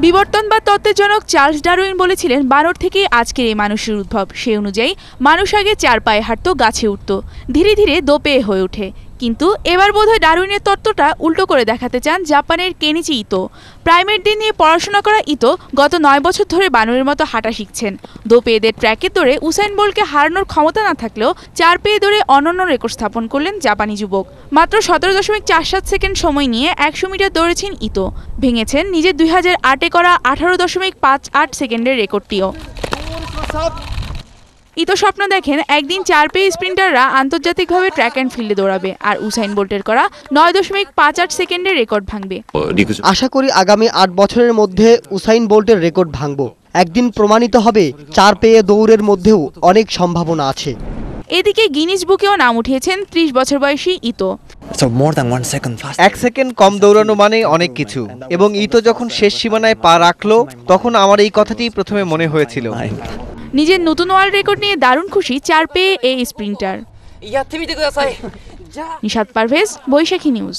বিবর্তন বা তত্ত্বের জনক চার্লস ডারউইন বলেছিলেন বানর থেকে আজকের এই মানুষের উদ্ভব। সেই অনুযায়ী মানুষ আগে 4 পায়ে হাঁটতো, গাছে উঠত, ধীরে ধীরে দোপেয়ে হয়ে ওঠে। কিন্তু এবার বোধহয় ডারউইনের তত্ত্বটা উল্টো করে দেখাতে চান জাপানের কেনিচি ইতো। প্রাইমেটদের নিয়ে পড়াশোনা করা ইতো গত 9 বছর ধরে বানরের মতো হাঁটা শিখছেন। দোপেয়েদের ট্র্যাকে দৌড়ে উসাইন বোল্টকে হারানোর ক্ষমতা না থাকলেও 4 পেয়ে দৌড়ে অনন্য রেকর্ড স্থাপন করলেন জাপানি যুবক। মাত্র 17.47 সেকেন্ড সময় নিয়ে 100 মিটার দৌড়েছেন ইতো। ভেঙেছেন নিজের 2008-এ করা 18.58 সেকেন্ডের রেকর্ডটিও। ইতো স্বপ্ন দেখেন একদিন 4 পেয়ে স্প্রিন্টাররা আন্তর্জাতিকভাবে ট্র্যাক অ্যান্ড ফিল্ডে দৌড়াবে, আর উসাইন বোল্টের করা 9.58 সেকেন্ডের রেকর্ড ভাঙবে। আশা করি আগামী 8 বছরের মধ্যে উসাইন বোল্টের রেকর্ড ভাঙব। একদিন প্রমাণিত হবে 4 পেয়ে দৌড়ের মধ্যেও অনেক সম্ভাবনা আছে। এদিকে গিনিস বুকেও নাম উঠিয়েছেন 30 বছর বয়সী ইতো। 1 সেকেন্ড কম দৌড়ানো মানে অনেক কিছু, এবং ইতো যখন শেষ সীমানায় পা রাখলো তখন আমার এই কথাটি প্রথমে মনে হয়েছিল। নিজের নতুন ওয়ার্ল্ড রেকর্ড নিয়ে দারুণ খুশি 4 পেয়ে এই স্প্রিন্টার। নিশাত পারভেজ, বৈশাখী নিউজ।